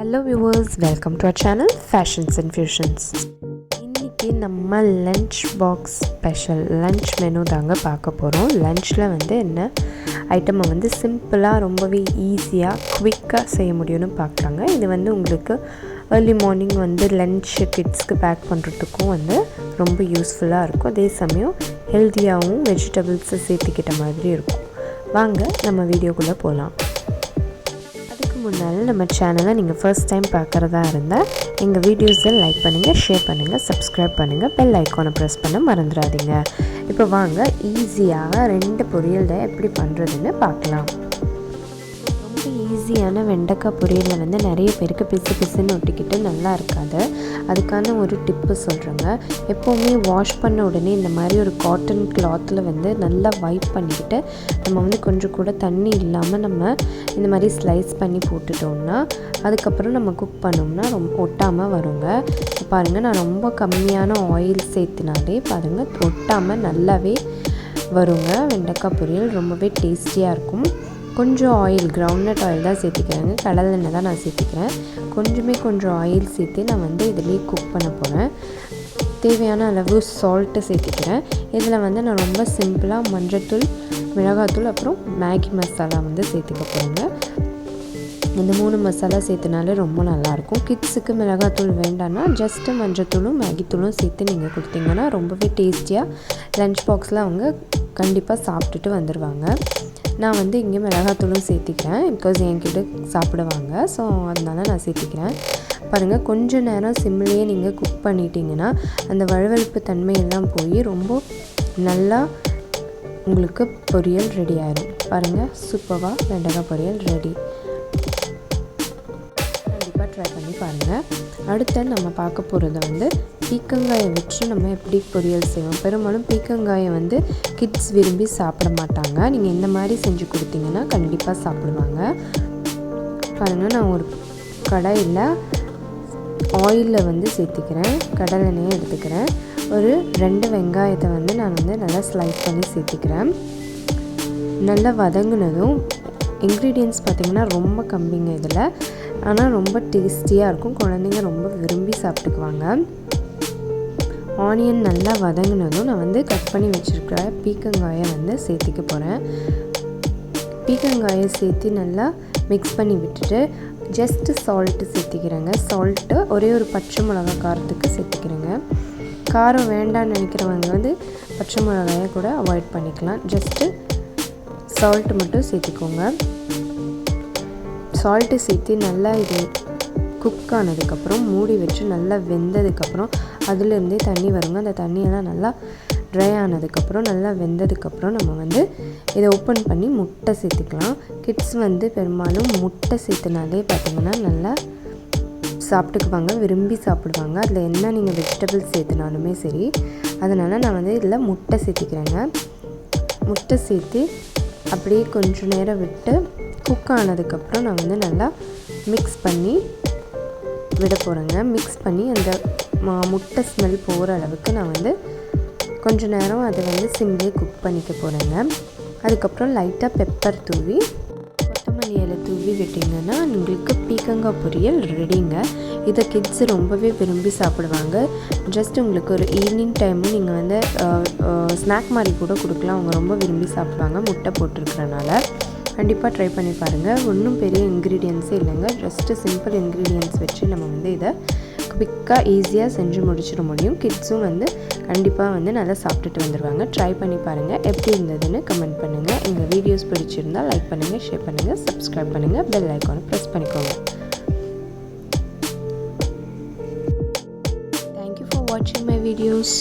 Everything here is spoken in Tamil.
Hello viewers, welcome to our channel Fashions and Fusions. இன்னைக்கு நம்ம lunch box special lunch menu தாங்க பார்க்க போகிறோம். லஞ்சில் வந்து என்ன ஐட்டமை வந்து சிம்பிளாக ரொம்பவே ஈஸியாக குவிக்காக செய்ய முடியும்னு பார்க்குறாங்க. இது வந்து உங்களுக்கு ஏர்லி மார்னிங் வந்து லஞ்ச் கிட்ஸ்க்கு பேக் பண்ணுறதுக்கும் வந்து ரொம்ப யூஸ்ஃபுல்லாக இருக்கும். அதே சமயம் ஹெல்த்தியாகவும் வெஜிடபிள்ஸை சேர்த்துக்கிட்ட மாதிரி இருக்கும். வாங்க நம்ம வீடியோக்குள்ளே போகலாம். முன்னால் நம்ம சேனலை நீங்கள் ஃபர்ஸ்ட் டைம் பார்க்குறதா இருந்தால் எங்கள் வீடியோஸை லைக் பண்ணுங்கள், ஷேர் பண்ணுங்கள், சப்ஸ்கிரைப் பண்ணுங்கள், பெல் ஐக்கானை ப்ரெஸ் பண்ண மறந்துடாதீங்க. இப்போ வாங்க ஈஸியாக 2 பொரியல் எப்படி பண்ணுறதுன்னு பார்க்கலாம். ரொம்ப ஈஸியான வெண்டைக்காய் பொரியலில் வந்து நிறைய பேருக்கு பிசுன்னு ஒட்டிக்கிட்டு நல்லா இருக்காது. அதுக்கான ஒரு டிப்பு சொல்கிறேங்க. எப்போவுமே வாஷ் பண்ண உடனே இந்த மாதிரி ஒரு காட்டன் கிளாத்தில் வந்து நல்லா வைப் பண்ணிக்கிட்டு நம்ம வந்து கொஞ்சம் கூட தண்ணி இல்லாமல் நம்ம இந்த மாதிரி ஸ்லைஸ் பண்ணி போட்டுட்டோம்னா அதுக்கப்புறம் நம்ம குக் பண்ணோம்னா ரொம்ப ஒட்டாமல் வருங்க. பாருங்கள், நான் ரொம்ப கம்மியான ஆயில் சேர்த்துனாலே பாருங்கள் ஒட்டாமல் நல்லாவே வருங்க. வெண்டைக்காய் பொரியல் ரொம்பவே டேஸ்டியாக இருக்கும். கொஞ்சம் ஆயில், கிரவுண்ட்நட் ஆயில் தான் சேர்த்துக்கிறேங்க, கடலை எண்ணெய் தான் நான் சேர்த்துக்கிறேன். கொஞ்சம் ஆயில் சேர்த்து நான் வந்து இதிலே குக் பண்ண போகிறேன். தேவையான அளவு சால்ட்டு சேர்த்துக்கிறேன். இதில் வந்து நான் ரொம்ப சிம்பிளாக மஞ்சள்தூள், மிளகாத்தூள், அப்புறம் மேகி மசாலா வந்து சேர்த்துக்க போகிறேங்க. இந்த 3 மசாலா சேர்த்துனாலே ரொம்ப நல்லாயிருக்கும். கிட்ஸுக்கு மிளகாத்தூள் வேண்டாம்னா ஜஸ்ட்டு மஞ்சள்தூளும் மேகித்தூளும் சேர்த்து நீங்கள் கொடுத்தீங்கன்னா ரொம்பவே டேஸ்டியாக லஞ்ச் பாக்ஸில் அவங்க கண்டிப்பாக சாப்பிட்டுட்டு வந்துடுவாங்க. நான் வந்து இங்கே மிளகாத்தூளும் சேர்த்திக்கிறேன், பிகாஸ் என்கிட்ட சாப்பிடுவாங்க. ஸோ அதனால நான் சேர்த்திக்கிறேன். பாருங்கள், கொஞ்சம் நேரம் சிம்லேயே நீங்கள் குக் பண்ணிட்டீங்கன்னா அந்த வழுவழுப்பு தன்மையெல்லாம் போய் ரொம்ப நல்லா உங்களுக்கு பொரியல் ரெடி ஆகிடும். பாருங்கள், சூப்பராக வெண்டைக்காய் பொரியல் ரெடி. கண்டிப்பாக ட்ரை பண்ணி பாருங்கள். அடுத்து நம்ம பார்க்க போகிறது வந்து பீக்கங்காயை வச்சு நம்ம எப்படி பொரியல் செய்வோம். பெரும்பாலும் பீக்கங்காயை வந்து கிட்ஸ் விரும்பி சாப்பிட மாட்டாங்க. நீங்கள் இந்த மாதிரி செஞ்சு கொடுத்தீங்கன்னா கண்டிப்பாக சாப்பிடுவாங்க. பாருங்கள், நான் ஒரு கடாயில் ஆயிலில் வந்து சேர்த்துக்கிறேன், கடலை எண்ணெயை எடுத்துக்கிறேன். ஒரு 2 வெங்காயத்தை வந்து நான் வந்து நல்லா ஸ்லைஸ் பண்ணி சேர்த்துக்கிறேன். நல்லா வதங்கினதும் இன்க்ரீடியன்ட்ஸ் பார்த்திங்கன்னா ரொம்ப கம்மிங்க இதில், ஆனால் ரொம்ப டேஸ்டியாக இருக்கும். குழந்தைங்க ரொம்ப விரும்பி சாப்பிட்டுக்குவாங்க. ஆனியன் நல்லா வதங்கினதும் நான் வந்து கட் பண்ணி வச்சுருக்கிற பீக்கங்காயை வந்து சேர்த்திக்க போகிறேன். பீக்கங்காயை சேர்த்து நல்லா மிக்ஸ் பண்ணி விட்டுட்டு ஜஸ்ட்டு சால்ட்டு சேர்த்திக்கிறேங்க. சால்ட்டு ஒரே ஒரு பச்சை மிளகாய் காரத்துக்கு சேர்த்துக்கிறேங்க. காரம் வேண்டான்னு நினைக்கிறவங்க வந்து பச்சை மிளகாயை கூட அவாய்ட் பண்ணிக்கலாம். ஜஸ்ட்டு சால்ட்டு மட்டும் சேர்த்துக்கோங்க. சால்ட்டு சேர்த்து நல்லா இது குக் ஆனதுக்கப்புறம் மூடி வச்சு நல்லா வெந்ததுக்கப்புறம் அதுலேருந்தே தண்ணி வருங்க. அந்த தண்ணியெல்லாம் நல்லா ட்ரை ஆனதுக்கப்புறம் நல்லா வெந்ததுக்கப்புறம் நம்ம வந்து இதை ஓப்பன் பண்ணி முட்டை சேர்த்துக்கலாம். கிட்ஸ் வந்து பெரும்பாலும் முட்டை சேர்த்துனாலே பார்த்திங்கன்னா நல்லா சாப்பிட்டுக்குவாங்க, விரும்பி சாப்பிடுவாங்க. அதில் என்ன நீங்கள் வெஜிடபிள்ஸ் சேர்த்துனாலுமே சரி. அதனால் நான் வந்து இதில் முட்டை சேர்த்துக்கிறேங்க. முட்டை சேர்த்து அப்படியே கொஞ்சம் நேரம் விட்டு குக் ஆனதுக்கப்புறம் நான் வந்து நல்லா மிக்ஸ் பண்ணி விட போகிறேங்க. மிக்ஸ் பண்ணி அந்த முட்டை ஸ்மெல் போகிற அளவுக்கு நான் வந்து கொஞ்சம் நேரம் அதை வந்து சிம்லேயே குக் பண்ணிக்க போகிறேங்க. அதுக்கப்புறம் லைட்டாக பெப்பர் தூவி கொத்தமல்லி இலை தூவி விட்டிங்கன்னா உங்களுக்கு பீக்கங்காய் பொரியல் ரெடிங்க. இதை கிட்ஸ் ரொம்பவே விரும்பி சாப்பிடுவாங்க. ஜஸ்ட் உங்களுக்கு ஒரு ஈவினிங் டைமும் நீங்கள் வந்து ஸ்நாக் மாதிரி கூட கொடுக்கலாம். அவங்க ரொம்ப விரும்பி சாப்பிடுவாங்க முட்டை போட்டிருக்கிறனால. கண்டிப்பாக ட்ரை பண்ணி பாருங்கள். ஒன்றும் பெரிய இன்க்ரீடியன்ஸே இல்லைங்க, ஜஸ்ட்டு சிம்பிள் இன்க்ரீடியன்ட்ஸ் வச்சு நம்ம வந்து இதை குவிக்காக ஈஸியாக செஞ்சு முடிச்சிட முடியும். கிட்ஸும் வந்து கண்டிப்பாக வந்து நல்லா சாப்பிட்டுட்டு வந்துடுவாங்க. ட்ரை பண்ணி பாருங்கள், எப்படி இருந்ததுன்னு கமெண்ட் பண்ணுங்கள். எங்கள் வீடியோஸ் பிடிச்சிருந்தால் லைக் பண்ணுங்கள், ஷேர் பண்ணுங்கள், சப்ஸ்கிரைப் பண்ணுங்கள், பெல் ஐக்கானை ப்ரெஸ் பண்ணிக்கோங்க. தேங்க்யூ ஃபார் வாட்சிங் மை வீடியோஸ்.